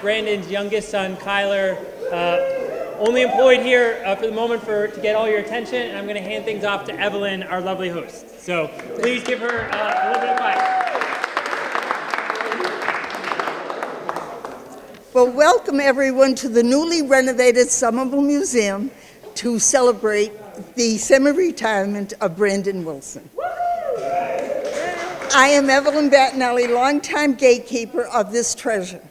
Brandon's youngest son, Kyler, only employed here for the moment to get all your attention, and I'm going to hand things off to Evelyn, our lovely host. So please give her a little bit of clap. Well, welcome everyone to the newly renovated Somerville Museum to celebrate the semi-retirement of Brandon Wilson. I am Evelyn Battinelli, longtime gatekeeper of this treasure.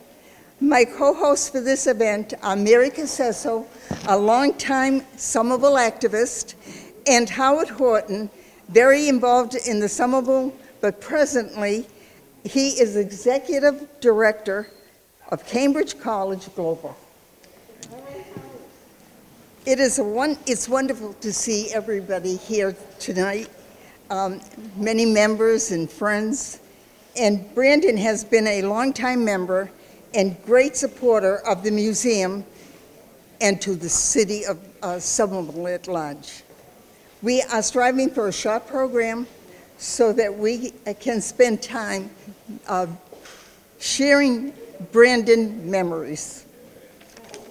My co-hosts for this event are Mary Casesso, a longtime Somerville activist, and Howard Horton, very involved in the Somerville, but presently he is Executive Director of Cambridge College Global. It's wonderful to see everybody here tonight, many members and friends, and Brandon has been a longtime member and great supporter of the museum and to the city of Somerville at large. We are striving for a short program so that we can spend time sharing Brandon memories.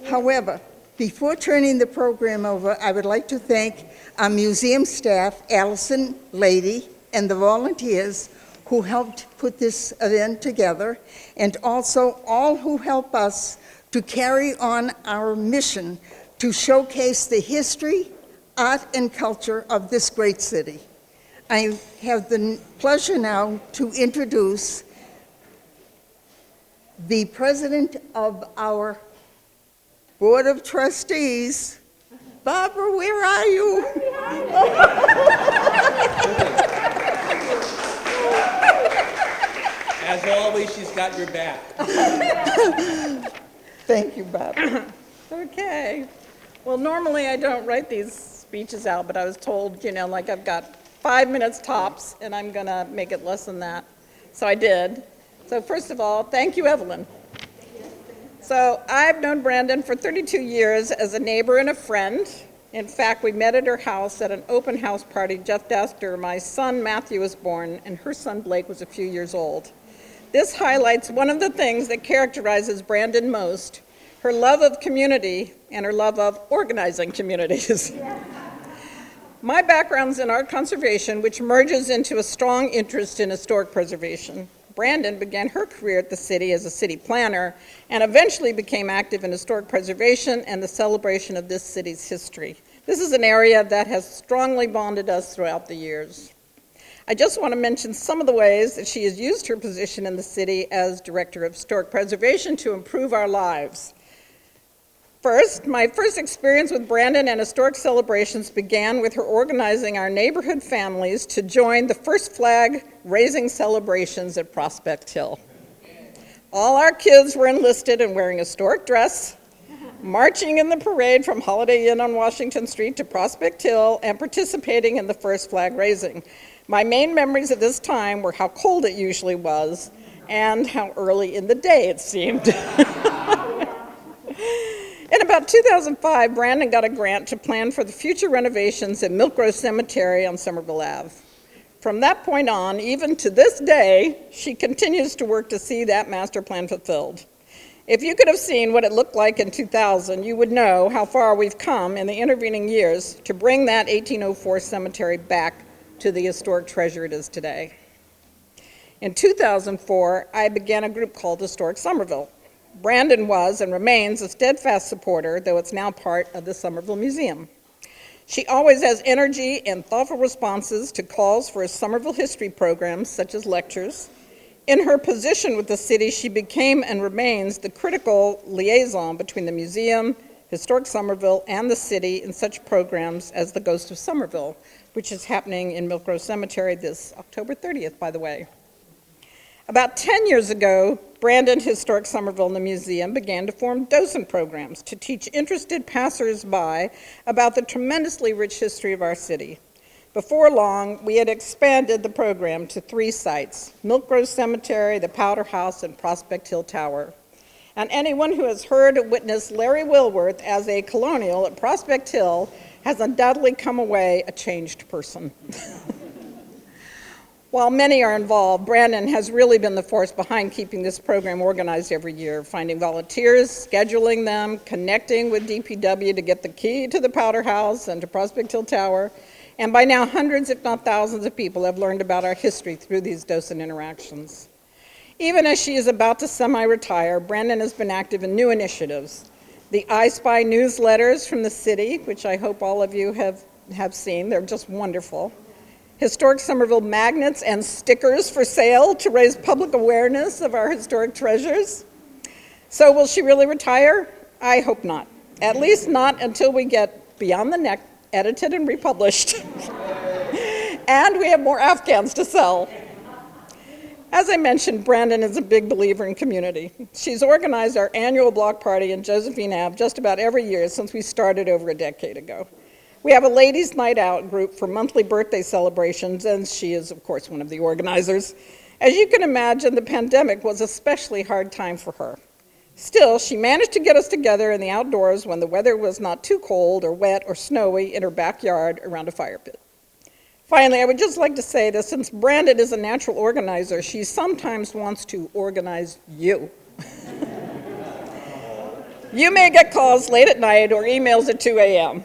However, before turning the program over, I would like to thank our museum staff, Allison, Lady, and the volunteers who helped put this event together, and also all who help us to carry on our mission to showcase the history, art, and culture of this great city. I have the pleasure now to introduce the president of our Board of Trustees. Barbara, where are you? As always, she's got your back. Thank you, Barbara. Okay. Well, normally I don't write these speeches out, but I was told, like I've got 5 minutes tops, and I'm going to make it less than that. So I did. So first of all, thank you, Evelyn. So I've known Brandon for 32 years as a neighbor and a friend. In fact, we met at her house at an open house party just after my son Matthew was born, and her son Blake was a few years old. This highlights one of the things that characterizes Brandon most, her love of community and her love of organizing communities. My background's in art conservation, which merges into a strong interest in historic preservation. Brandon began her career at the city as a city planner and eventually became active in historic preservation and the celebration of this city's history. This is an area that has strongly bonded us throughout the years. I just want to mention some of the ways that she has used her position in the city as Director of Historic Preservation to improve our lives. First, my first experience with Brandon and historic celebrations began with her organizing our neighborhood families to join the first flag raising celebrations at Prospect Hill. All our kids were enlisted and wearing historic dress, marching in the parade from Holiday Inn on Washington Street to Prospect Hill and participating in the first flag raising. My main memories at this time were how cold it usually was and how early in the day it seemed. In about 2005, Brandon got a grant to plan for the future renovations at Milk Grove Cemetery on Somerville Ave. From that point on, even to this day, she continues to work to see that master plan fulfilled. If you could have seen what it looked like in 2000, you would know how far we've come in the intervening years to bring that 1804 cemetery back to the historic treasure it is today. In 2004, I began a group called Historic Somerville. Brandon was and remains a steadfast supporter, though it's now part of the Somerville Museum. She always has energy and thoughtful responses to calls for Somerville history programs, such as lectures. In her position with the city, she became and remains the critical liaison between the museum, Historic Somerville, and the city in such programs as the Ghost of Somerville, which is happening in Milk Grove Cemetery this October 30th, by the way. About 10 years ago, Brandon Historic Somerville and the museum began to form docent programs to teach interested passers-by about the tremendously rich history of our city. Before long, we had expanded the program to 3 sites, Milk Grove Cemetery, the Powder House, and Prospect Hill Tower. And anyone who has heard or witnessed Larry Wilworth as a colonial at Prospect Hill has undoubtedly come away a changed person. While many are involved, Brandon has really been the force behind keeping this program organized every year, finding volunteers, scheduling them, connecting with DPW to get the key to the Powder House and to Prospect Hill Tower. And by now, hundreds, if not thousands of people have learned about our history through these docent interactions. Even as she is about to semi-retire, Brandon has been active in new initiatives. The I Spy newsletters from the city, which I hope all of you have seen, they're just wonderful. Historic Somerville magnets and stickers for sale to raise public awareness of our historic treasures. So will she really retire? I hope not. At least not until we get Beyond the Neck edited and republished. And we have more Afghans to sell. As I mentioned, Brandon is a big believer in community. She's organized our annual block party in Josephine Ave just about every year since we started over a decade ago. We have a ladies' night out group for monthly birthday celebrations, and she is, of course, one of the organizers. As you can imagine, the pandemic was an especially hard time for her. Still, she managed to get us together in the outdoors when the weather was not too cold or wet or snowy in her backyard around a fire pit. Finally, I would just like to say that since Brandon is a natural organizer, she sometimes wants to organize you. You may get calls late at night or emails at 2 a.m.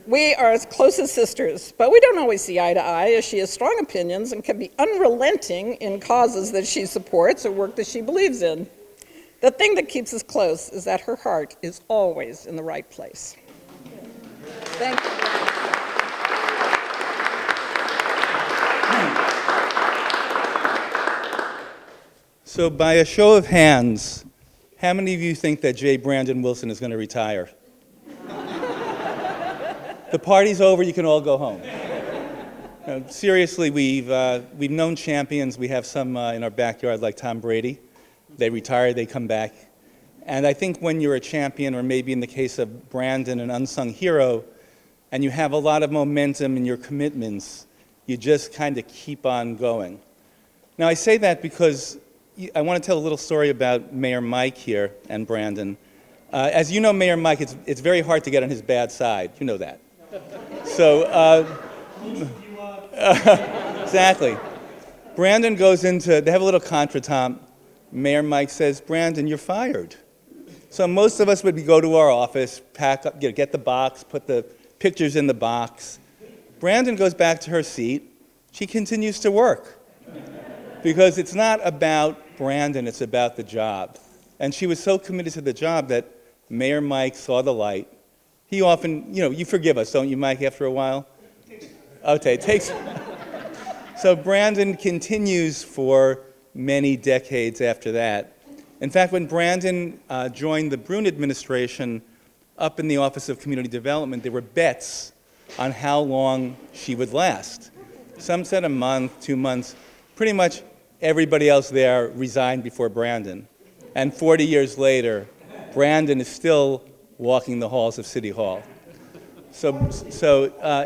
We are as close as sisters, but we don't always see eye to eye, as she has strong opinions and can be unrelenting in causes that she supports or work that she believes in. The thing that keeps us close is that her heart is always in the right place. Thank you. So by a show of hands, how many of you think that J. Brandon Wilson is going to retire? The party's over, you can all go home. Seriously, we've known champions. We have some in our backyard like Tom Brady. They retire, they come back. And I think when you're a champion, or maybe in the case of Brandon, an unsung hero, and you have a lot of momentum in your commitments, you just kind of keep on going. Now I say that because I want to tell a little story about Mayor Mike here and Brandon. As you know, Mayor Mike, it's very hard to get on his bad side. You know that. So, exactly. Brandon goes into, they have a little contretemps. Mayor Mike says, Brandon, you're fired. So most of us would go to our office, pack up, get the box, put the pictures in the box. Brandon goes back to her seat. She continues to work. Because it's not about Brandon, it's about the job. And she was so committed to the job that Mayor Mike saw the light. He often, you forgive us, don't you, Mike, after a while? Okay, it takes... So Brandon continues for many decades after that. In fact, when Brandon joined the Brune administration up in the Office of Community Development, there were bets on how long she would last. Some said a month, 2 months. Pretty much everybody else there resigned before Brandon. And 40 years later, Brandon is still walking the halls of City Hall. So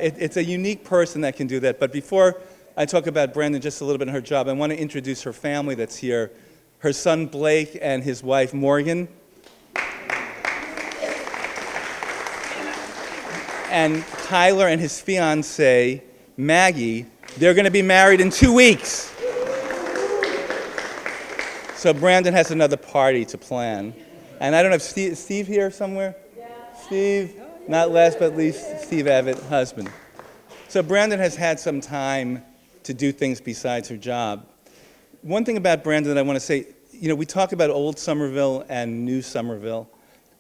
it's a unique person that can do that. But before I talk about Brandon just a little bit in her job, I want to introduce her family that's here. Her son Blake and his wife Morgan. And Tyler and his fiancée Maggie, they're going to be married in 2 weeks. So Brandon has another party to plan. And I don't know if Steve here somewhere? Yeah. Steve, not last but least, Steve Abbott, husband. So Brandon has had some time to do things besides her job. One thing about Brandon that I want to say, we talk about old Somerville and new Somerville,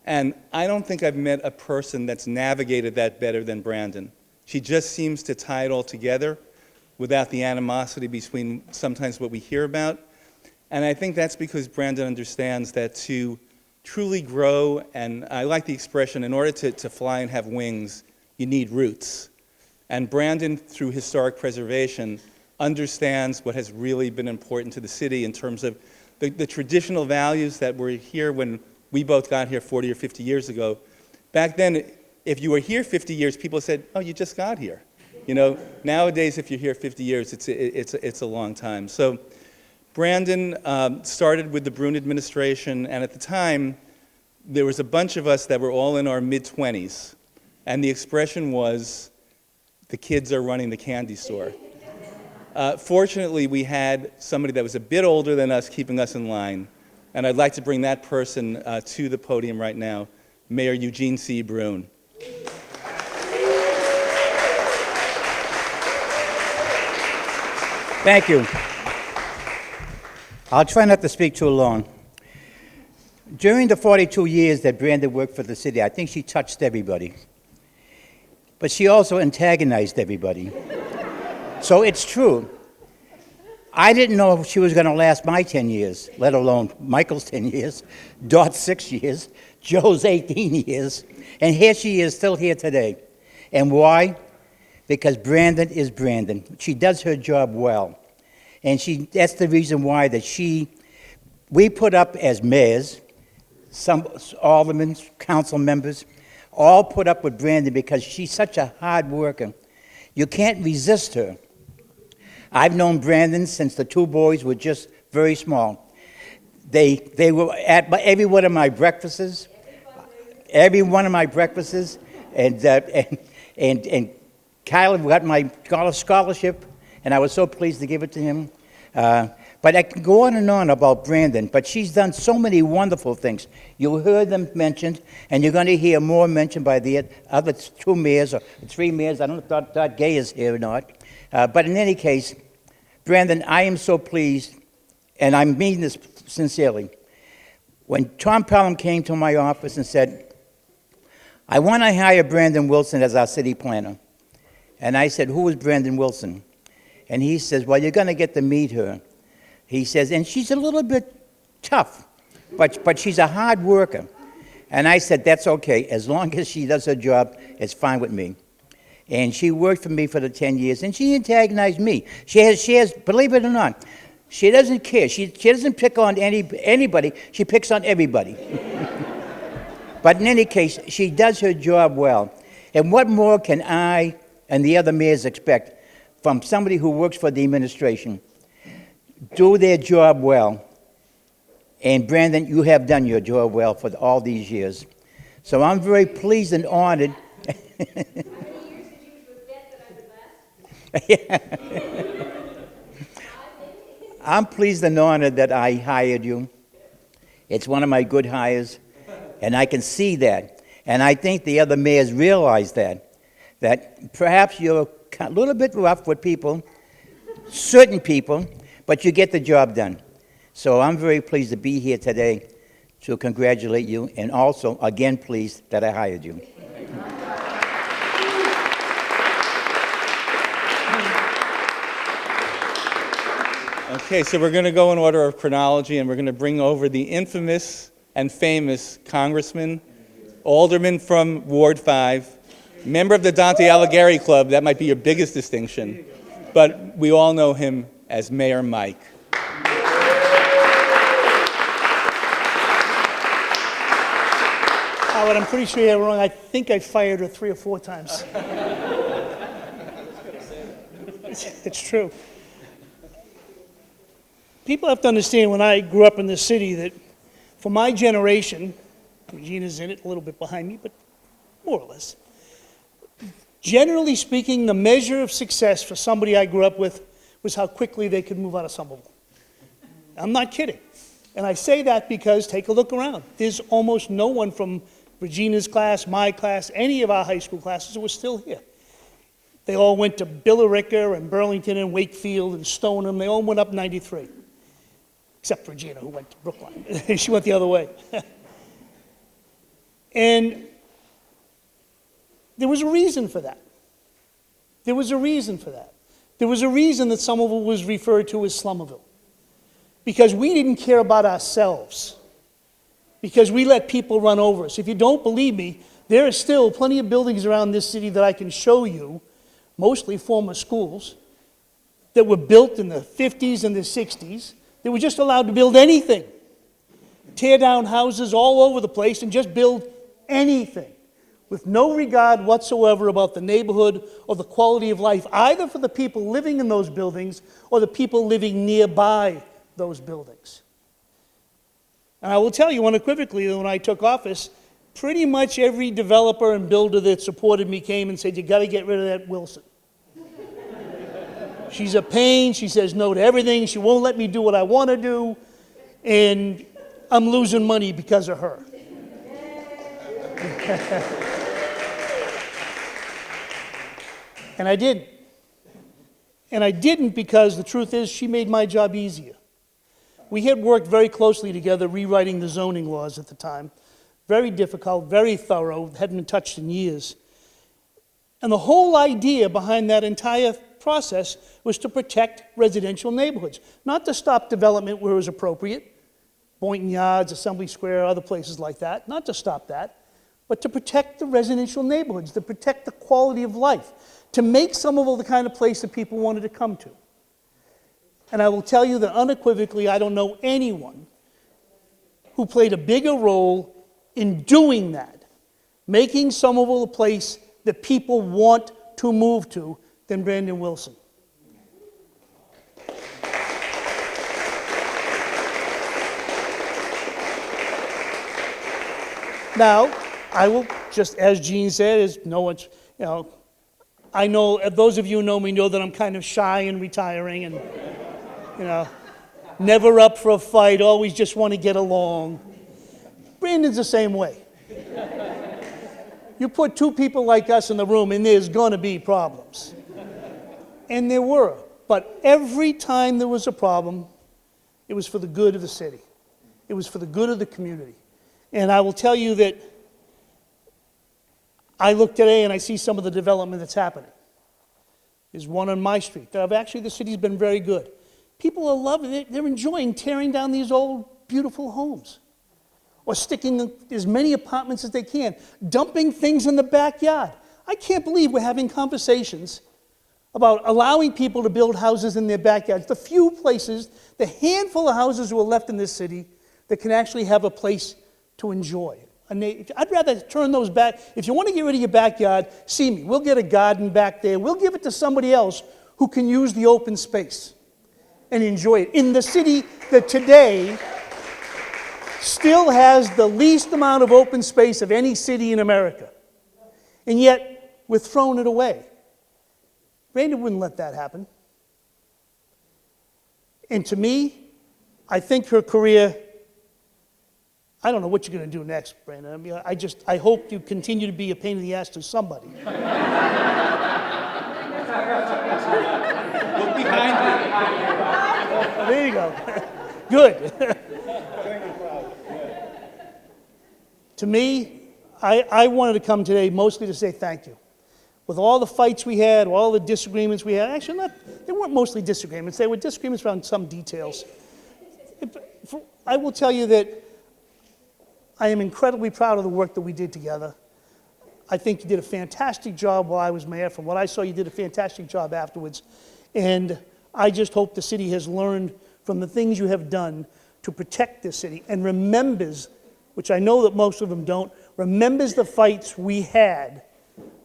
and I don't think I've met a person that's navigated that better than Brandon. She just seems to tie it all together without the animosity between sometimes what we hear about. And I think that's because Brandon understands that to truly grow, and I like the expression, in order to fly and have wings, you need roots. And Brandon, through historic preservation, understands what has really been important to the city in terms of the traditional values that were here when we both got here 40 or 50 years ago. Back then, if you were here 50 years, people said, oh, you just got here. Nowadays, if you're here 50 years, it's a long time. So Brandon started with the Brune administration, and at the time, there was a bunch of us that were all in our mid-20s, and the expression was, the kids are running the candy store. Fortunately, we had somebody that was a bit older than us keeping us in line, and I'd like to bring that person to the podium right now, Mayor Eugene C. Brune. Thank you. I'll try not to speak too long. During the 42 years that Brandon worked for the city, I think she touched everybody. But she also antagonized everybody. So it's true. I didn't know if she was going to last my 10 years, let alone Michael's 10 years, Dot's 6 years, Joe's 18 years, and here she is still here today. And why? Because Brandon is Brandon. She does her job well. And that's the reason why we put up as mayors, some aldermen, council members, all put up with Brandon because she's such a hard worker. You can't resist her. I've known Brandon since the two boys were just very small. They were at every one of my breakfasts, and Kyle got my scholarship, and I was so pleased to give it to him. But I can go on and on about Brandon, but she's done so many wonderful things. You heard them mentioned, and you're going to hear more mentioned by the other two mayors, or three mayors. I don't know if Dot Gay is here or not. But in any case, Brandon, I am so pleased, and I mean this sincerely. When Tom Pelham came to my office and said, I want to hire Brandon Wilson as our city planner. And I said, who is Brandon Wilson? And he says, well, you're going to get to meet her. He says, and she's a little bit tough, but she's a hard worker. And I said, that's okay. As long as she does her job, it's fine with me. And she worked for me for the 10 years, and she antagonized me. She has, believe it or not, she doesn't care. She doesn't pick on anybody. She picks on everybody. But in any case, she does her job well. And what more can I and the other mayors expect from somebody who works for the administration? Do their job well. And Brandon, you have done your job well for all these years. So I'm very pleased and honored. How many years did you forget that I was last? I'm pleased and honored that I hired you. It's one of my good hires, and I can see that. And I think the other mayors realize that perhaps you're a little bit rough with people, certain people, but you get the job done. So I'm very pleased to be here today to congratulate you, and also, again, pleased that I hired you. Okay, so we're going to go in order of chronology, and we're going to bring over the infamous and famous Congressman, Alderman from Ward 5, member of the Dante Alighieri Club. That might be your biggest distinction, but we all know him as Mayor Mike. Howard, I'm pretty sure you're wrong. I think I fired her 3 or 4 times. It's true. People have to understand, when I grew up in this city, that for my generation, Regina's in it, a little bit behind me, but more or less, generally speaking, the measure of success for somebody I grew up with was how quickly they could move out of Somerville. I'm not kidding. And I say that because, take a look around. There's almost no one from Regina's class, my class, any of our high school classes who are still here. They all went to Billerica and Burlington and Wakefield and Stoneham. They all went up 93. Except for Regina, who went to Brookline. She went the other way. And there was a reason for that. There was a reason for that. There was a reason that Somerville was referred to as Slummerville. Because we didn't care about ourselves. Because we let people run over us. If you don't believe me, there are still plenty of buildings around this city that I can show you, mostly former schools, that were built in the 50s and the 60s. They were just allowed to build anything. Tear down houses all over the place and just build anything, with no regard whatsoever about the neighborhood or the quality of life, either for the people living in those buildings or the people living nearby those buildings. And I will tell you unequivocally that when I took office, pretty much every developer and builder that supported me came and said, you got to get rid of that Wilson. She's a pain. She says no to everything. She won't let me do what I want to do. And I'm losing money because of her. And I didn't. And I didn't because the truth is she made my job easier. We had worked very closely together rewriting the zoning laws at the time. Very difficult, very thorough, hadn't been touched in years. And the whole idea behind that entire process was to protect residential neighborhoods, not to stop development where it was appropriate, Boynton Yards, Assembly Square, other places like that, not to stop that, but to protect the residential neighborhoods, to protect the quality of life, to make Somerville the kind of place that people wanted to come to. And I will tell you that unequivocally, I don't know anyone who played a bigger role in doing that, making Somerville a place that people want to move to than Brandon Wilson. Now, I will, just as Gene said, is no one's, I know, those of you who know me know that I'm kind of shy and retiring and, never up for a fight, always just want to get along. Brandon's the same way. You put two people like us in the room and there's going to be problems. And there were. But every time there was a problem, it was for the good of the city. It was for the good of the community. And I will tell you that I look today and I see some of the development that's happening. There's one on my street. Actually, the city's been very good. People are loving it. They're enjoying tearing down these old, beautiful homes. Or sticking as many apartments as they can, dumping things in the backyard. I can't believe we're having conversations about allowing people to build houses in their backyards. The few places, the handful of houses who are left in this city that can actually have a place to enjoy. I'd rather turn those back. If you want to get rid of your backyard, see me. We'll get a garden back there. We'll give it to somebody else who can use the open space and enjoy it. In the city that today still has the least amount of open space of any city in America. And yet, we're throwing it away. Brandon wouldn't let that happen. And to me, I think her career, I don't know what you're going to do next, Brandon. I mean, I hope you continue to be a pain in the ass to somebody. Look behind you. There you go. Good. To me, I wanted to come today mostly to say thank you. With all the fights we had, all the disagreements we had, actually they weren't mostly disagreements, they were disagreements around some details. I will tell you that I am incredibly proud of the work that we did together. I think you did a fantastic job while I was mayor. From what I saw, you did a fantastic job afterwards. And I just hope the city has learned from the things you have done to protect this city and remembers, which I know that most of them don't, remembers the fights we had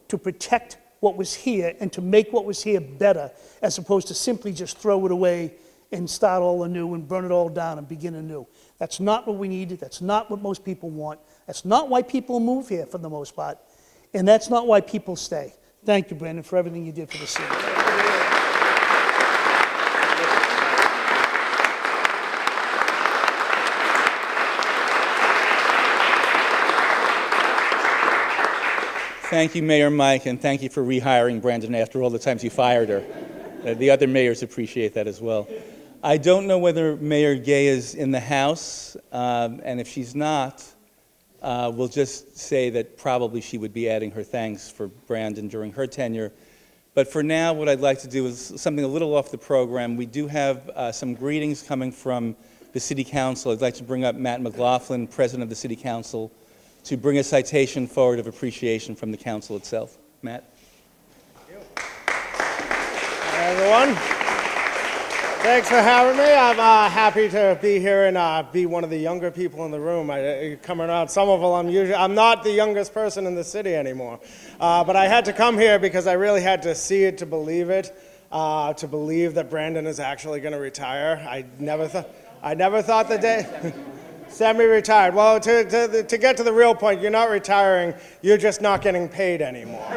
to protect what was here and to make what was here better, as opposed to simply just throw it away and start all anew and burn it all down and begin anew. That's not what we need. That's not what most people want. That's not why people move here for the most part. And that's not why people stay. Thank you, Brandon, for everything you did for the city. Thank you, Mayor Mike, and thank you for rehiring Brandon after all the times you fired her. The other mayors appreciate that as well. I don't know whether Mayor Gay is in the House, and if she's not, we'll just say that probably she would be adding her thanks for Brandon during her tenure. But for now, what I'd like to do is something a little off the program. We do have some greetings coming from the City Council. I'd like to bring up Matt McLaughlin, President of the City Council, to bring a citation forward of appreciation from the council itself. Matt. Hi, everyone. Thanks for having me. I'm happy to be here and be one of the younger people in the room. Coming around Somerville, I'm not the youngest person in the city anymore. But I had to come here because I really had to see it to believe it, to believe that Brandon is actually going to retire. I never thought the day... Semi-retired. Well, to get to the real point, you're not retiring, you're just not getting paid anymore.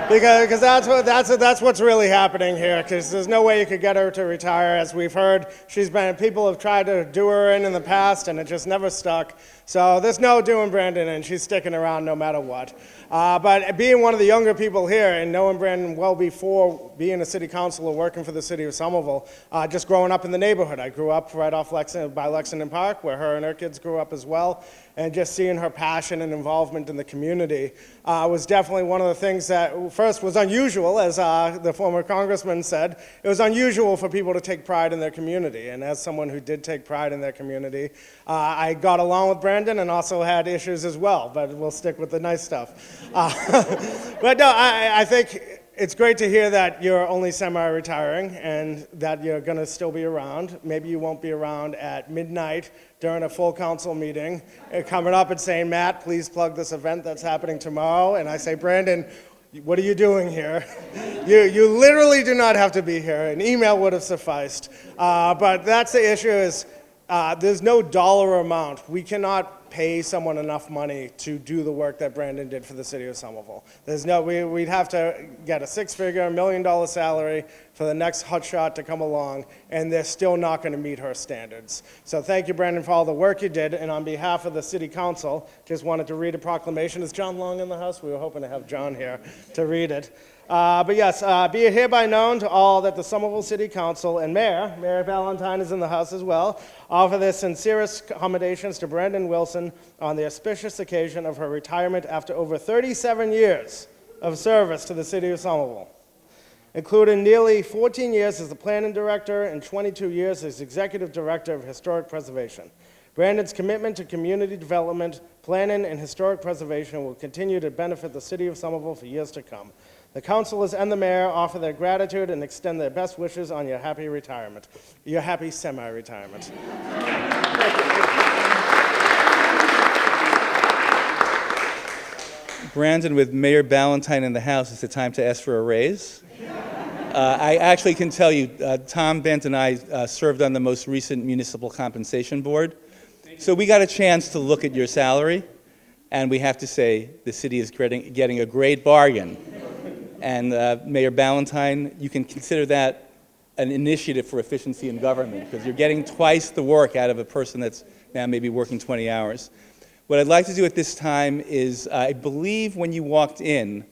Because that's what's really happening here. Because there's no way you could get her to retire, as we've heard. People have tried to do her in the past, and it just never stuck. So there's no doing Brandon, and she's sticking around no matter what. But being one of the younger people here and knowing Brandon well before being a city councilor working for the city of Somerville, just growing up in the neighborhood. I grew up right off by Lexington Park, where her and her kids grew up as well. And just seeing her passion and involvement in the community was definitely one of the things that first was unusual, as the former congressman said. It was unusual for people to take pride in their community. And as someone who did take pride in their community, I got along with Brandon and also had issues as well, but we'll stick with the nice stuff. But no, I think it's great to hear that you're only semi-retiring and that you're going to still be around. Maybe you won't be around at midnight during a full council meeting, coming up and saying, Matt, please plug this event that's happening tomorrow. And I say, Brandon, what are you doing here? You literally do not have to be here. An email would have sufficed. But that's the issue is there's no dollar amount. We cannot pay someone enough money to do the work that Brandon did for the city of Somerville. We'd have to get a six-figure, $1 million salary for the next hotshot to come along, and they're still not going to meet her standards. So thank you, Brandon, for all the work you did, and on behalf of the city council, just wanted to read a proclamation. Is John Long in the house? We were hoping to have John here to read it. But yes, be it hereby known to all that the Somerville City Council and Mayor Ballantyne is in the house as well, offer their sincerest accommodations to Brandon Wilson on the auspicious occasion of her retirement after over 37 years of service to the city of Somerville, including nearly 14 years as the planning director and 22 years as executive director of historic preservation. Brandon's commitment to community development, planning, and historic preservation will continue to benefit the city of Somerville for years to come. The councilors and the mayor offer their gratitude and extend their best wishes on your happy retirement, your happy semi-retirement. Brandon, with Mayor Ballantyne in the house, it's the time to ask for a raise. I actually can tell you, Tom Bent and I served on the most recent municipal compensation board. So we got a chance to look at your salary, and we have to say the city is getting a great bargain. And Mayor Ballantyne, you can consider that an initiative for efficiency in government, because you're getting twice the work out of a person that's now maybe working 20 hours. What I'd like to do at this time is, I believe when you walked in,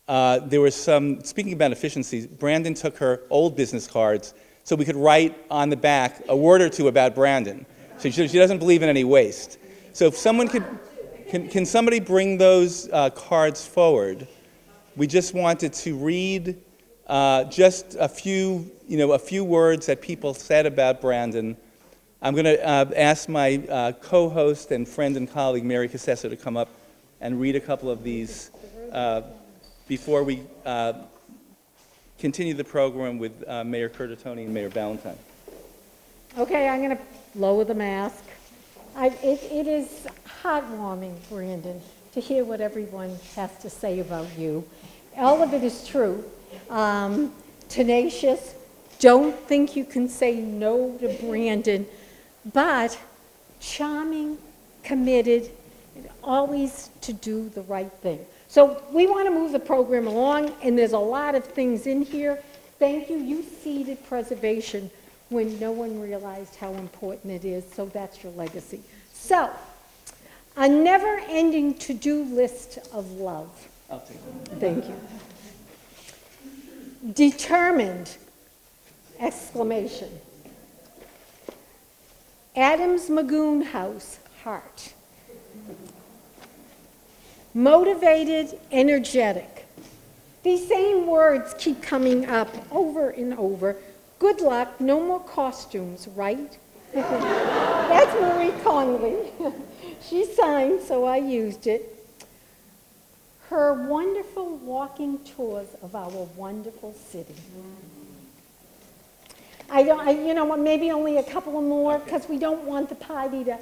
there was some, speaking about efficiencies, Brandon took her old business cards so we could write on the back a word or two about Brandon. So she doesn't believe in any waste. So if someone can somebody bring those cards forward? We just wanted to read just a few words that people said about Brandon. I'm going to ask my co-host and friend and colleague, Mary Cassessa, to come up and read a couple of these before we continue the program with Mayor Curtatone and Mayor Ballantyne. Okay, I'm going to lower the mask. It is heartwarming, Brandon, to hear what everyone has to say about you. All of it is true. Tenacious, don't think you can say no to Brandon, but charming, committed, and always to do the right thing. So we want to move the program along, and there's a lot of things in here. Thank you. You seeded preservation when no one realized how important it is, so that's your legacy. So, a never-ending to-do list of love. I'll take it. Thank you. Determined, exclamation. Adams Magoon House, heart. Motivated, energetic. These same words keep coming up over and over. Good luck, no more costumes, right? That's Marie Conley. She signed, so I used it. Her wonderful walking tours of our wonderful city. Maybe only a couple of more, because we don't want the party to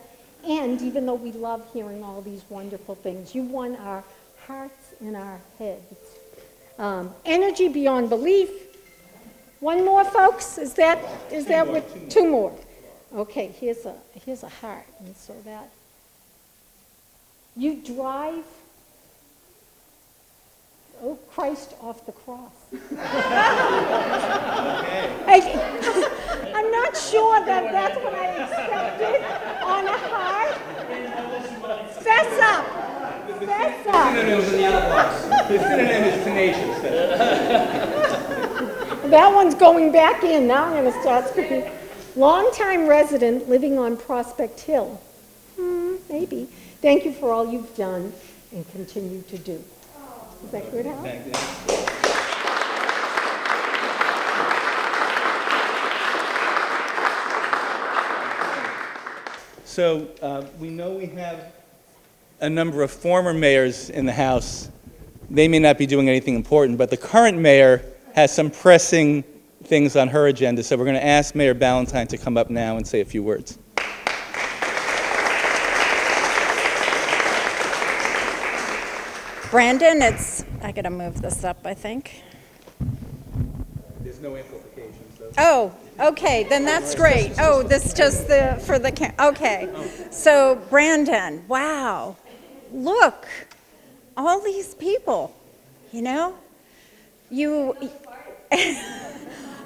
end, even though we love hearing all these wonderful things. You won our hearts and our heads. Energy beyond belief. One more, folks? Is that what? Two more. Okay, here's a heart, and so that you drive Oh, Christ off the cross. I'm not sure that that's what I expected on a heart. Fess up. Fess up. The synonym is tenacious. That one's going back in. Now I'm going to start speaking. Longtime resident living on Prospect Hill. Maybe. Thank you for all you've done and continue to do. Is that good, Hal? Thank you. So we know we have a number of former mayors in the House. They may not be doing anything important, but the current mayor has some pressing things on her agenda, so we're going to ask Mayor Ballantyne to come up now and say a few words. Brandon, I gotta move this up, I think. There's no amplification, so. Oh, okay, then that's great. Oh, this just okay. So Brandon, wow, look, all these people, you know?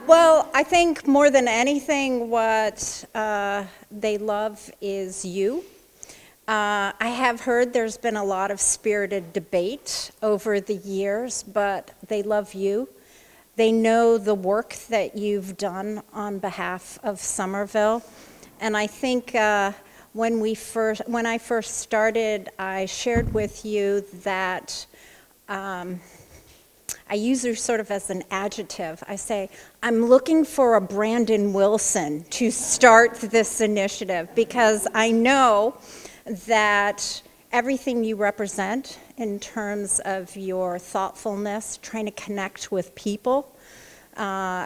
Well, I think more than anything what they love is you. I have heard there's been a lot of spirited debate over the years, but they love you. They know the work that you've done on behalf of Somerville. And I think when I first started, I shared with you that I use her sort of as an adjective. I say, I'm looking for a Brandon Wilson to start this initiative because I know that everything you represent in terms of your thoughtfulness, trying to connect with people,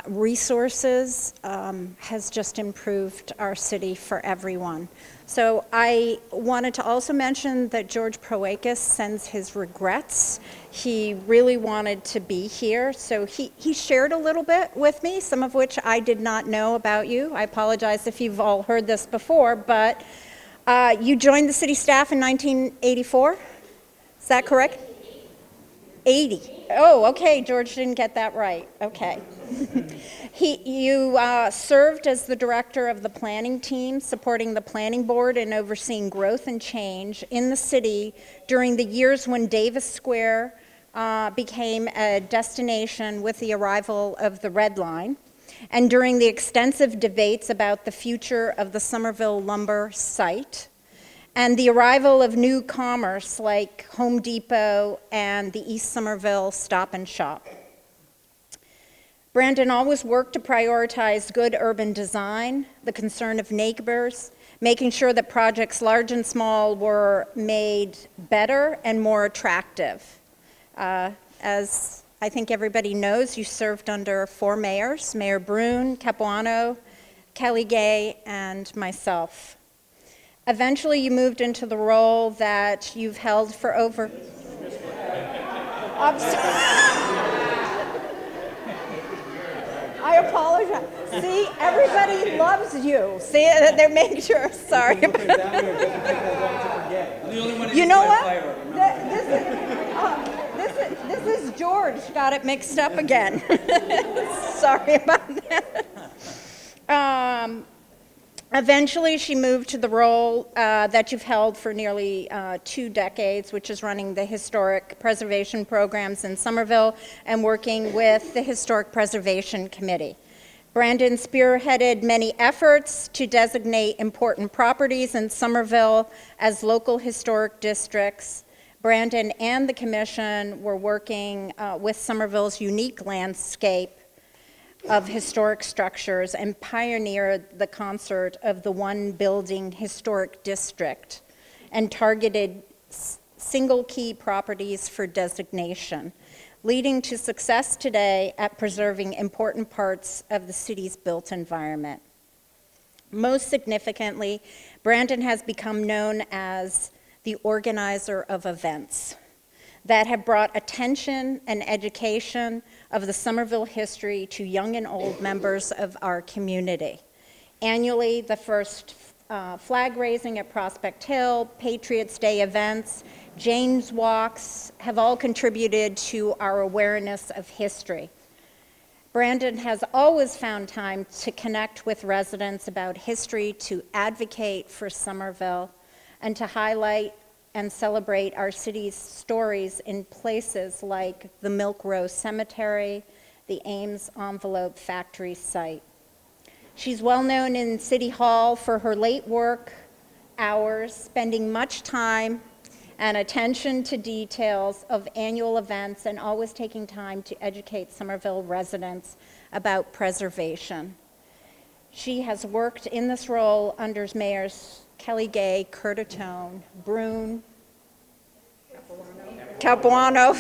resources, has just improved our city for everyone. So I wanted to also mention that George Proakis sends his regrets. He really wanted to be here, so he shared a little bit with me, some of which I did not know about you. I apologize if you've all heard this before, but you joined the city staff in 1984? Is that correct? 80. Oh, okay, George didn't get that right. Okay. You served as the director of the planning team, supporting the planning board and overseeing growth and change in the city during the years when Davis Square became a destination with the arrival of the Red Line, and during the extensive debates about the future of the Somerville lumber site, and the arrival of new commerce like Home Depot and the East Somerville Stop and Shop. Brandon always worked to prioritize good urban design, the concern of neighbors, making sure that projects large and small were made better and more attractive. As I think everybody knows, you served under 4 mayors, Mayor Brune, Capuano, Kelly Gay, and myself. Eventually, you moved into the role that you've held for over... I'm sorry. I apologize. See, everybody loves you. See, they're making sure. Sorry. You know what? This is George. Got it mixed up again. Sorry about that. Eventually, she moved to the role that you've held for nearly 2 decades, which is running the historic preservation programs in Somerville and working with the Historic Preservation Committee. Brandon spearheaded many efforts to designate important properties in Somerville as local historic districts. Brandon and the commission were working with Somerville's unique landscape of historic structures and pioneered the concept of the one building historic district and targeted single key properties for designation, leading to success today at preserving important parts of the city's built environment. Most significantly, Brandon has become known as the organizer of events that have brought attention and education of the Somerville history to young and old members of our community. Annually, the first flag raising at Prospect Hill, Patriots Day events, Jane's walks have all contributed to our awareness of history. Brandon has always found time to connect with residents about history, to advocate for Somerville, and to highlight and celebrate our city's stories in places like the Milk Row Cemetery, the Ames Envelope Factory site. She's well known in City Hall for her late work hours, spending much time and attention to details of annual events, and always taking time to educate Somerville residents about preservation. She has worked in this role under mayors Kelly Gay, Curtatone, Brune, Capuano,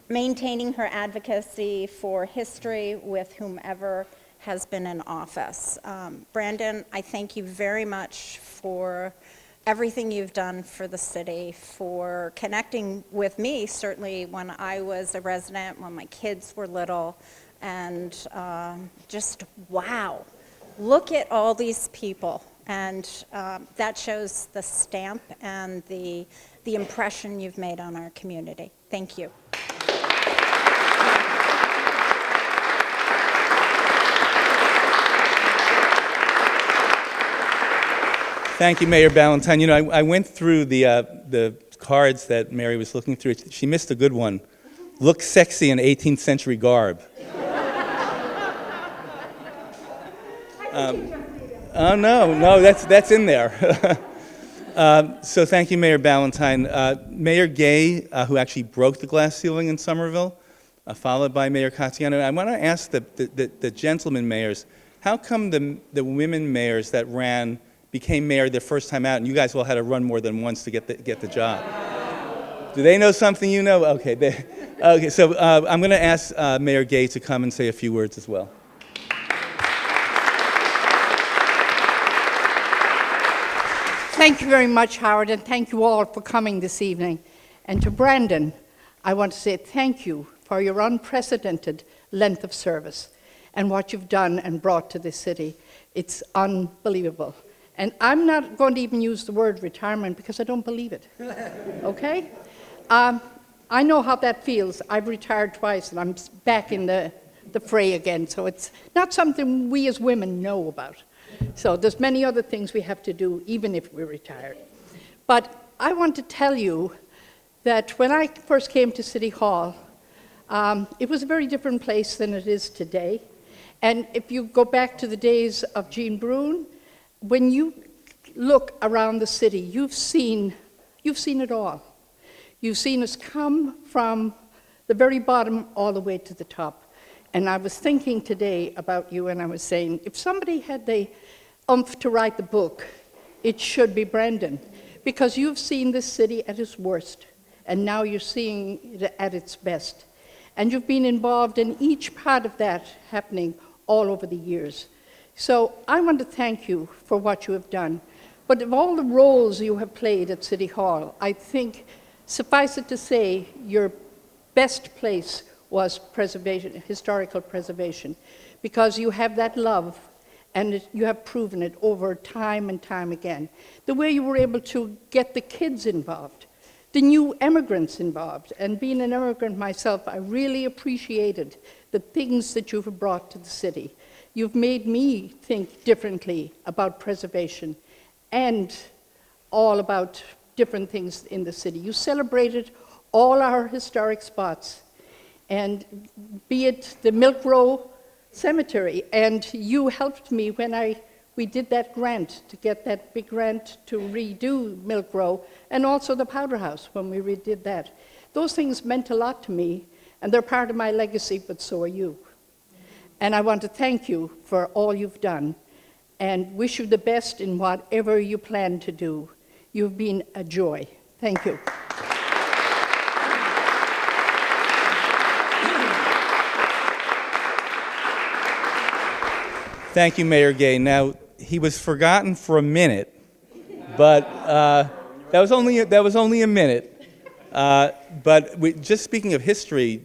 maintaining her advocacy for history with whomever has been in office. Brandon, I thank you very much for everything you've done for the city, for connecting with me, certainly when I was a resident, when my kids were little, and just, wow, look at all these people. And that shows the stamp and the impression you've made on our community. Thank you. Thank you, Mayor Ballantyne. You know, I went through the cards that Mary was looking through. She missed a good one. Look sexy in 18th century garb. Oh, no, that's in there. So thank you, Mayor Ballantyne. Mayor Gay, who actually broke the glass ceiling in Somerville, followed by Mayor Katjana. I want to ask the gentlemen mayors, how come the women mayors that ran became mayor their first time out, and you guys all had to run more than once to get the job? Do they know something you know? Okay, okay. So I'm going to ask Mayor Gay to come and say a few words as well. Thank you very much, Howard, and thank you all for coming this evening. And to Brandon, I want to say thank you for your unprecedented length of service and what you've done and brought to this city. It's unbelievable. And I'm not going to even use the word retirement because I don't believe it, okay? I know how that feels. I've retired twice and I'm back in the fray again, so it's not something we as women know about. So there's many other things we have to do even if we're retired. But I want to tell you that when I first came to City Hall, it was a very different place than it is today. And if you go back to the days of Jean Brune, when you look around the city, you've seen it all. You've seen us come from the very bottom all the way to the top. And I was thinking today about you, and I was saying, if somebody had the oomph to write the book, it should be Brandon, because you've seen this city at its worst, and now you're seeing it at its best. And you've been involved in each part of that happening all over the years. So I want to thank you for what you have done. But of all the roles you have played at City Hall, I think, suffice it to say, your best place was preservation, historical preservation, because you have that love, and you have proven it over time and time again. The way you were able to get the kids involved, the new immigrants involved, and being an immigrant myself, I really appreciated the things that you've brought to the city. You've made me think differently about preservation and all about different things in the city. You celebrated all our historic spots, and be it the Milk Row Cemetery, and you helped me when we did that grant, to get that big grant to redo Milk Row, and also the Powder House when we redid that. Those things meant a lot to me, and they're part of my legacy, but so are you. And I want to thank you for all you've done and wish you the best in whatever you plan to do. You've been a joy. Thank you. Thank you, Mayor Gay. Now, he was forgotten for a minute, but that was only a minute. But just speaking of history,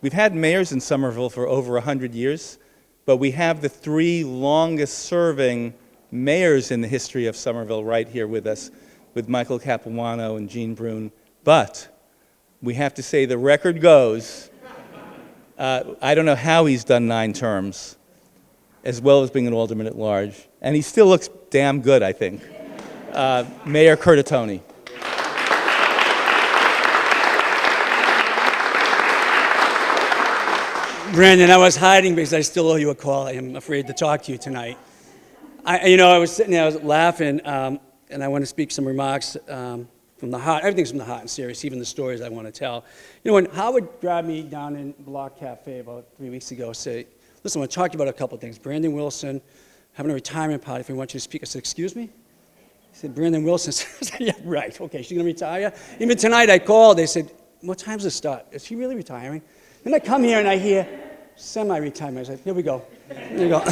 we've had mayors in Somerville for over 100 years, but we have the 3 longest-serving mayors in the history of Somerville right here with us, with Michael Capuano and Jean Brune. But we have to say the record goes, I don't know how he's done 9 terms, as well as being an alderman at large. And he still looks damn good, I think. Mayor Curtatone. Brandon, I was hiding because I still owe you a call. I am afraid to talk to you tonight. I was sitting there, I was laughing, and I want to speak some remarks from the heart. Everything's from the heart and serious, even the stories I want to tell. You know, when Howard grabbed me down in Block Cafe about 3 weeks ago, said, listen, I want to talk to you about a couple of things. Brandon Wilson having a retirement party, if we want you to speak. I said, excuse me? He said, Brandon Wilson. I said, yeah, right, okay, she's going to retire? Even tonight I called, they said, what time does it start? Is she really retiring? Then I come here and I hear semi-retirement. I said, here we go. Here we go.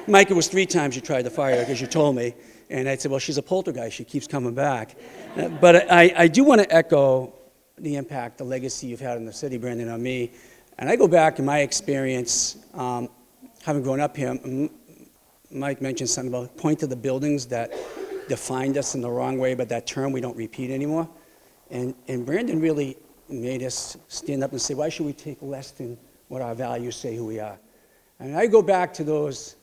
Mike, it was 3 times you tried to fire her because you told me. And I said, well, she's a poltergeist. She keeps coming back. But I do want to echo the impact, the legacy you've had in the city, Brandon, on me. And I go back in my experience, having grown up here, Mike mentioned something about point to the buildings that defined us in the wrong way, but that term we don't repeat anymore. And Brandon really made us stand up and say, why should we take less than what our values say who we are? And I go back to those.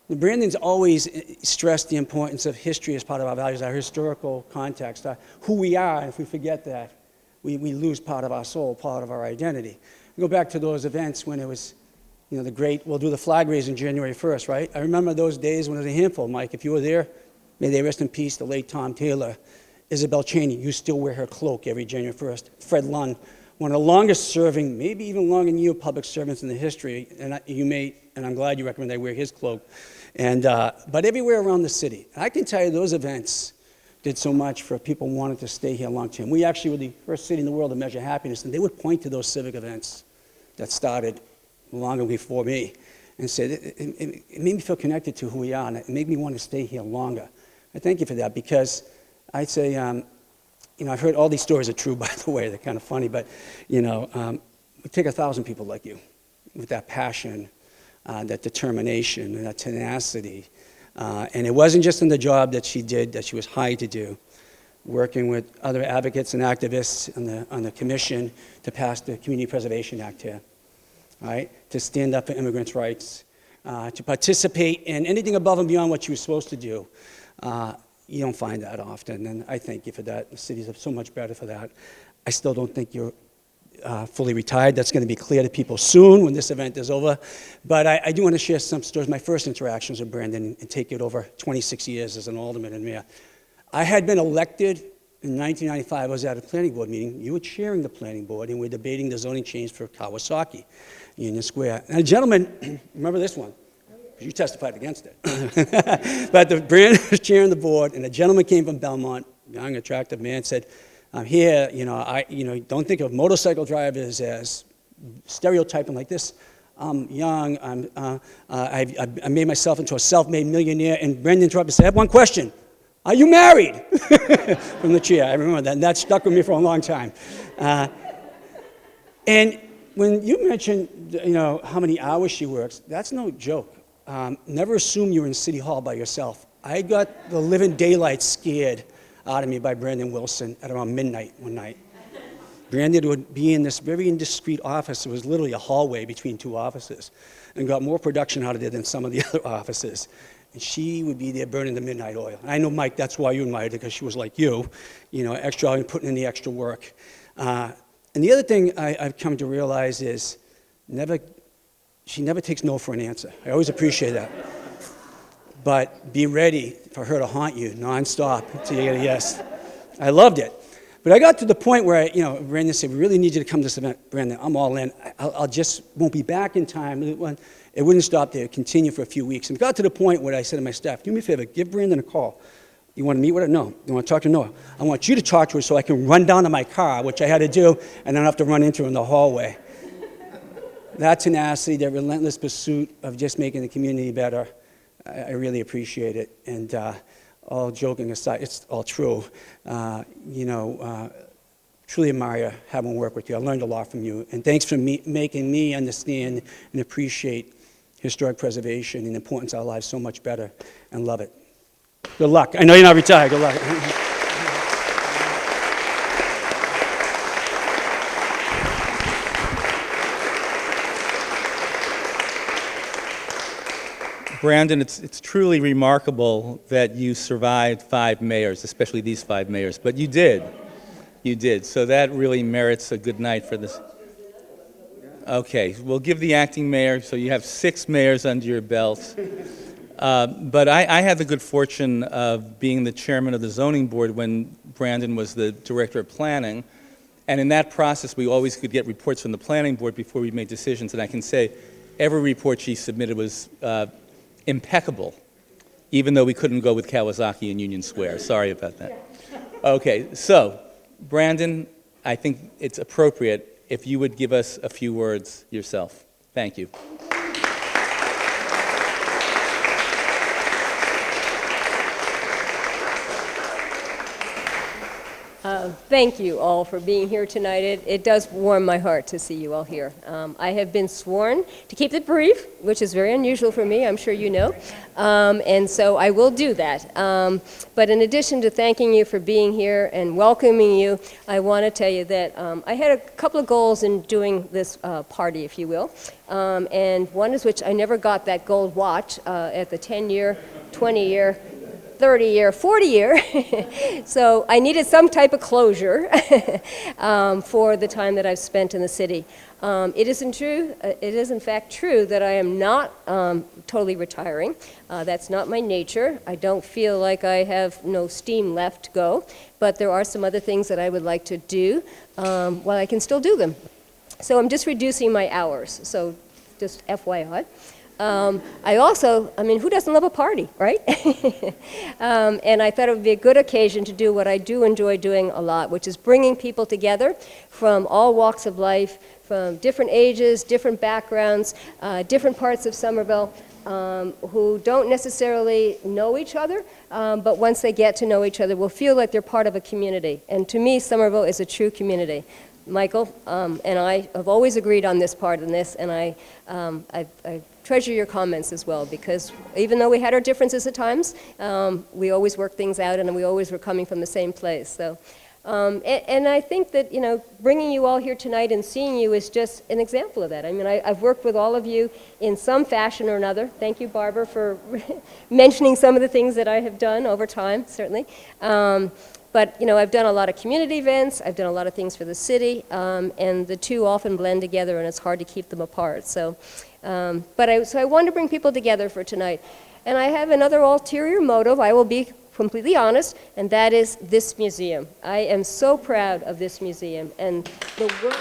Brandon's always stressed the importance of history as part of our values, our historical context, who we are, and if we forget that, we lose part of our soul, part of our identity. We go back to those events when it was, you know, the great, we'll do the flag raising January 1st, right? I remember those days when it was a handful, Mike. If you were there, may they rest in peace, the late Tom Taylor, Isabel Cheney, you still wear her cloak every January 1st. Fred Lund, one of the longest serving, maybe even longer than you, public servants in the history, and and I'm glad you recommend I wear his cloak. And, but everywhere around the city. I can tell you those events did so much for people wanting to stay here long term. We actually were the first city in the world to measure happiness, and they would point to those civic events that started longer before me and said, it made me feel connected to who we are, and it made me want to stay here longer. I thank you for that, because I'd say, you know, I've heard all these stories are true, by the way, they're kind of funny, but, you know, we take 1,000 people like you with that passion, that determination, and that tenacity. And it wasn't just in the job that she did, that she was hired to do, working with other advocates and activists on the commission to pass the Community Preservation Act here, right? To stand up for immigrants' rights, to participate in anything above and beyond what she was supposed to do. You don't find that often, and I thank you for that. The cities are so much better for that. I still don't think you're fully retired. That's going to be clear to people soon when this event is over. But I do want to share some stories. My first interactions with Brandon, and take it over 26 years as an alderman and mayor. I had been elected in 1995. I was at a planning board meeting. You were chairing the planning board, and we were debating the zoning change for Kawasaki, Union Square. And a gentleman, remember this one? You testified against it. But Brandon was chairing the board, and a gentleman came from Belmont, young, attractive man, said, I'm here, don't think of motorcycle drivers as stereotyping like this. I'm young, I made myself into a self-made millionaire, and Brendan interrupted and said, I have one question. Are you married? From the chair, I remember that, and that stuck with me for a long time. And when you mentioned, how many hours she works, that's no joke. Never assume you're in City Hall by yourself. I got the living daylight scared out of me by Brandon Wilson at around midnight one night. Brandon would be in this very indiscreet office. It was literally a hallway between 2 offices, and got more production out of it than some of the other offices. And she would be there burning the midnight oil. And I know, Mike, that's why you admired her, because she was like you, extra and putting in the extra work. And the other thing I've come to realize is she never takes no for an answer. I always appreciate that. But be ready for her to haunt you nonstop until you get a yes. I loved it. But I got to the point where, Brandon said, we really need you to come to this event. Brandon, I'm all in. I'll just won't be back in time. It wouldn't stop there. It continued for a few weeks. And it got to the point where I said to my staff, do me a favor, give Brandon a call. You want to meet with her? No. You want to talk to Noah? I want you to talk to her so I can run down to my car, which I had to do, and then I have to run into her in the hallway. That tenacity, that relentless pursuit of just making the community better, I really appreciate it. And all joking aside, it's all true. Truly admire having worked with you. I learned a lot from you. And thanks for making me understand and appreciate historic preservation and the importance of our lives so much better, and love it. Good luck. I know you're not retired. Good luck. Brandon, it's truly remarkable that you survived 5 mayors, especially these 5 mayors, but you did. You did. So that really merits a good night for this. Okay, we'll give the acting mayor, so you have 6 mayors under your belt. But I had the good fortune of being the chairman of the zoning board when Brandon was the director of planning. And in that process, we always could get reports from the planning board before we made decisions. And I can say every report she submitted was impeccable, even though we couldn't go with Kawasaki and Union Square. Sorry about that. Okay, so Brandon, I think it's appropriate if you would give us a few words yourself. Thank you. Thank you all for being here tonight. It does warm my heart to see you all here. I have been sworn to keep it brief, which is very unusual for me, I'm sure you know, and so I will do that. But in addition to thanking you for being here and welcoming you, I want to tell you that I had a couple of goals in doing this party, if you will, and one is which I never got that gold watch at the 10-year, 20-year, 30-year, 40-year, so I needed some type of closure for the time that I've spent in the city. It is in fact true that I am not totally retiring. That's not my nature. I don't feel like I have no steam left to go, but there are some other things that I would like to do while I can still do them. So I'm just reducing my hours, so just FYI. I mean, who doesn't love a party, right? And I thought it would be a good occasion to do what I do enjoy doing a lot, which is bringing people together from all walks of life, from different ages, different backgrounds, different parts of Somerville, who don't necessarily know each other, but once they get to know each other, will feel like they're part of a community. And to me, Somerville is a true community. Michael and I have always agreed on this part in this, and I treasure your comments as well, because even though we had our differences at times, we always worked things out, and we always were coming from the same place. So, and I think that, you know, bringing you all here tonight and seeing you is just an example of that. I mean, I've worked with all of you in some fashion or another. Thank you, Barbara, for mentioning some of the things that I have done over time, certainly. But, you know, I've done a lot of community events, I've done a lot of things for the city, and the two often blend together, and it's hard to keep them apart. So, so I wanted to bring people together for tonight. And I have another ulterior motive, I will be completely honest, and that is this museum. I am so proud of this museum, and the work...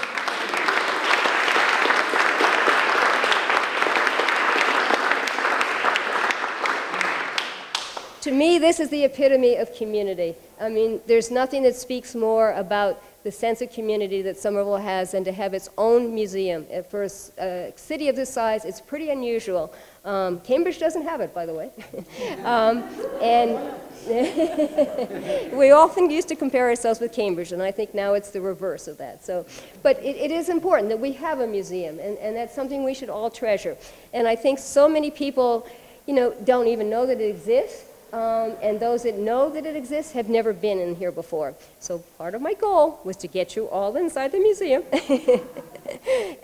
To me, this is the epitome of community. I mean, there's nothing that speaks more about the sense of community that Somerville has than to have its own museum. For a city of this size, it's pretty unusual. Cambridge doesn't have it, by the way. And we often used to compare ourselves with Cambridge, and I think now it's the reverse of that. So, but it is important that we have a museum, and that's something we should all treasure. And I think so many people, you know, don't even know that it exists. And those that know that it exists have never been in here before. So part of my goal was to get you all inside the museum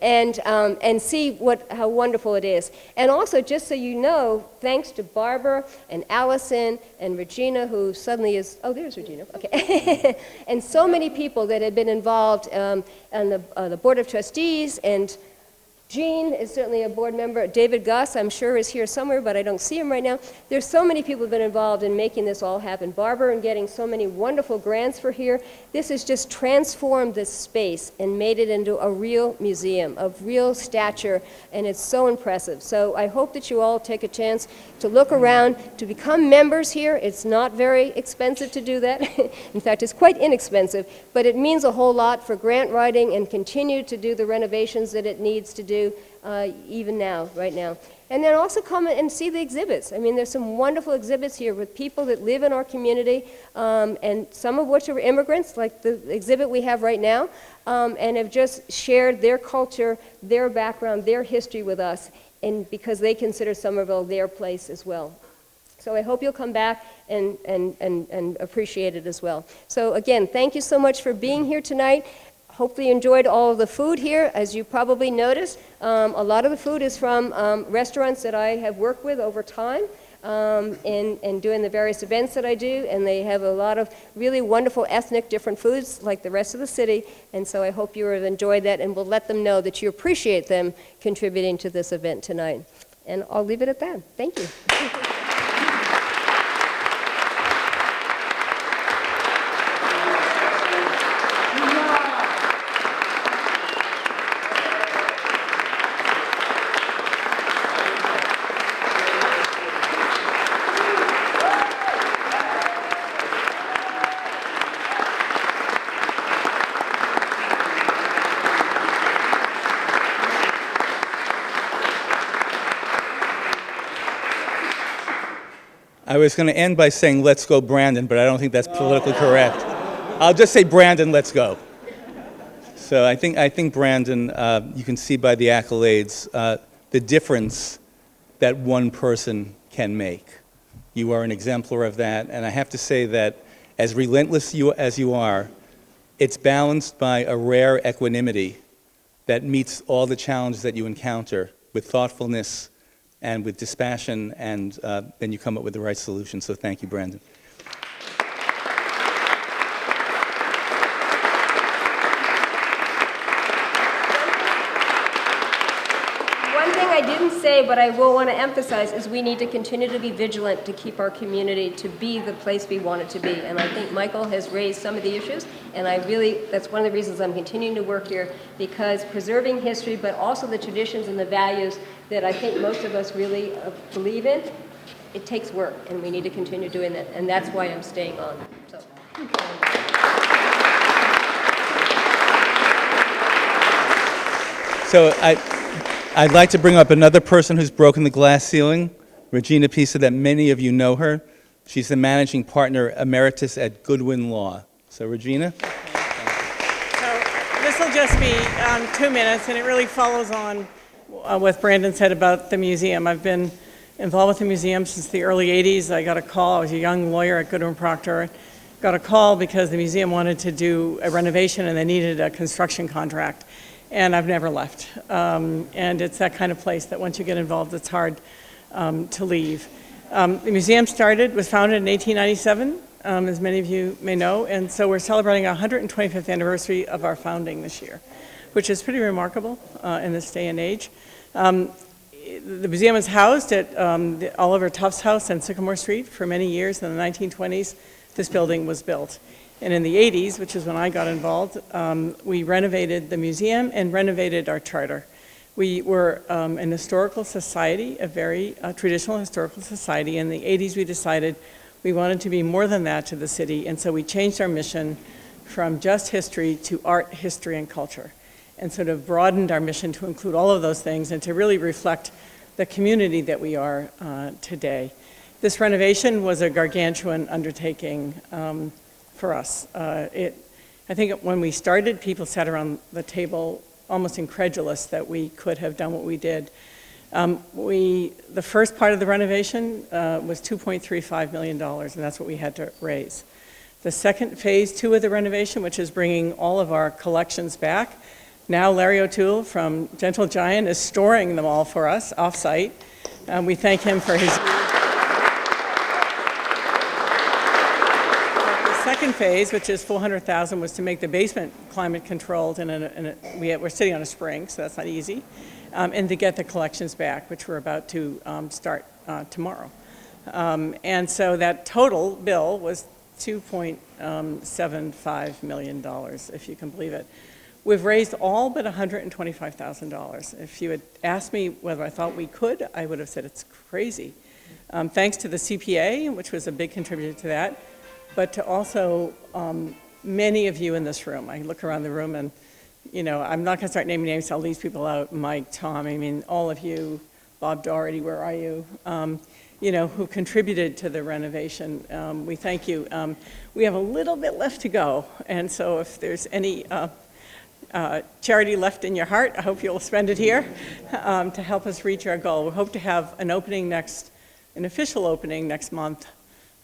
and see how wonderful it is. And also, just so you know, thanks to Barbara and Allison and Regina, who suddenly is, oh, there's Regina, okay, and so many people that have been involved on the Board of Trustees, and Jean is certainly a board member. David Guss, I'm sure, is here somewhere, but I don't see him right now. There's so many people who have been involved in making this all happen. Barbara and getting so many wonderful grants for here. This has just transformed this space and made it into a real museum of real stature, and it's so impressive. So I hope that you all take a chance to look around, to become members here. It's not very expensive to do that. In fact, it's quite inexpensive, but it means a whole lot for grant writing and continue to do the renovations that it needs to do even now, right now. And then also come and see the exhibits. I mean, there's some wonderful exhibits here with people that live in our community, and some of which are immigrants, like the exhibit we have right now, and have just shared their culture, their background, their history with us. and because they consider Somerville their place as well. So I hope you'll come back and appreciate it as well. So again, thank you so much for being here tonight. Hopefully you enjoyed all of the food here. As you probably noticed, a lot of the food is from restaurants that I have worked with over time and doing the various events that I do, and they have a lot of really wonderful ethnic different foods like the rest of the city, and so I hope you have enjoyed that, and we'll let them know that you appreciate them contributing to this event tonight. And I'll leave it at that. Thank you. I was going to end by saying, let's go, Brandon, but I don't think that's politically correct. I'll just say, Brandon, let's go. So I think Brandon, you can see by the accolades, the difference that one person can make. You are an exemplar of that, and I have to say that as relentless as you are, it's balanced by a rare equanimity that meets all the challenges that you encounter with thoughtfulness and with dispassion, and then you come up with the right solution. So thank you, Brandon. One thing I didn't say, but I will want to emphasize, is we need to continue to be vigilant to keep our community to be the place we want it to be. And I think Michael has raised some of the issues, and that's one of the reasons I'm continuing to work here, because preserving history, but also the traditions and the values that I think most of us really believe in, it takes work, and we need to continue doing that, and that's why I'm staying on. So I'd like to bring up another person who's broken the glass ceiling, Regina Pisa, that many of you know her. She's the managing partner emeritus at Goodwin Law. So Regina? So this will just be 2 minutes, and it really follows on what Brandon said about the museum. I've been involved with the museum since the early 80s. I got a call. I was a young lawyer at Goodwin Proctor. Got a call because the museum wanted to do a renovation and they needed a construction contract. And I've never left. And it's that kind of place that once you get involved, it's hard to leave. The museum was founded in 1897, as many of you may know, and so we're celebrating our 125th anniversary of our founding this year, which is pretty remarkable in this day and age. The museum is housed at the Oliver Tufts House on Sycamore Street for many years. In the 1920s, this building was built. And in the 80s, which is when I got involved, we renovated the museum and renovated our charter. We were an historical society, a very traditional historical society. In the 80s, we decided we wanted to be more than that to the city, and so we changed our mission from just history to art, history, and culture, and sort of broadened our mission to include all of those things and to really reflect the community that we are today. This renovation was a gargantuan undertaking for us. I think when we started, people sat around the table almost incredulous that we could have done what we did. The first part of the renovation was $2.35 million, and that's what we had to raise. The second phase 2 of the renovation, which is bringing all of our collections back, now Larry O'Toole from Gentle Giant is storing them all for us off-site. We thank him for his... The second phase, which is $400,000, was to make the basement climate controlled, and we're sitting on a spring, so that's not easy, and to get the collections back, which we're about to start tomorrow. And so that total bill was $2.75 million, if you can believe it. We've raised all but $125,000. If you had asked me whether I thought we could, I would have said it's crazy. Thanks to the CPA, which was a big contributor to that, but to also many of you in this room. I look around the room and, you know, I'm not going to start naming names, so I'll leave people out. Mike, Tom, I mean, all of you, Bob Doherty, where are you? You know, who contributed to the renovation. We thank you. We have a little bit left to go, and so if there's any charity left in your heart. I hope you'll spend it here to help us reach our goal. We hope to have an official opening next month.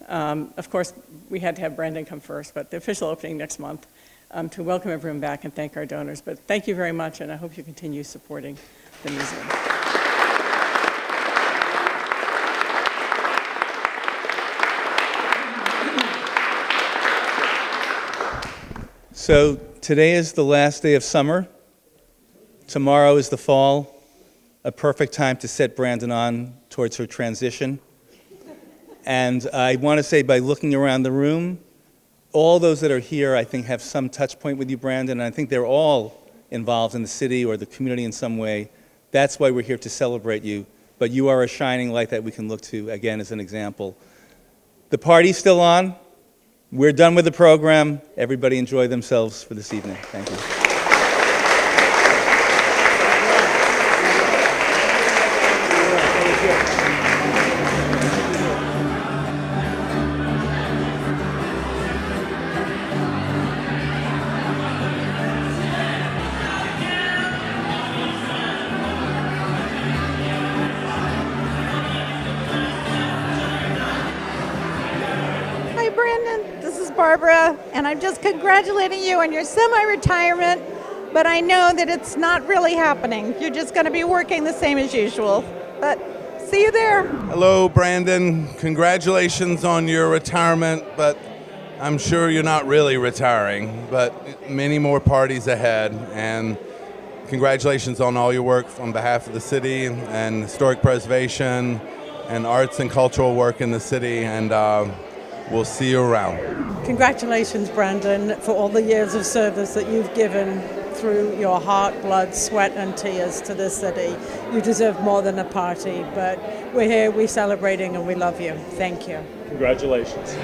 Of course, we had to have Brandon come first, but the official opening next month to welcome everyone back and thank our donors. But thank you very much, and I hope you continue supporting the museum. So today is the last day of summer. Tomorrow is the fall, a perfect time to set Brandon on towards her transition. And I want to say, by looking around the room, all those that are here, I think, have some touch point with you, Brandon, and I think they're all involved in the city or the community in some way. That's why we're here to celebrate you. But you are a shining light that we can look to, again, as an example. The party's still on. We're done with the program. Everybody enjoy themselves for this evening. Thank you. Hi, Brandon. This is Barbara, and I'm just congratulating you on your semi-retirement, but I know that it's not really happening. You're just going to be working the same as usual. But see you there. Hello, Brandon. Congratulations on your retirement, but I'm sure you're not really retiring, but many more parties ahead, and congratulations on all your work on behalf of the city and historic preservation and arts and cultural work in the city, and we'll see you around. Congratulations, Brandon, for all the years of service that you've given through your heart, blood, sweat, and tears to this city. You deserve more than a party, but we're here, we're celebrating, and we love you. Thank you. Congratulations.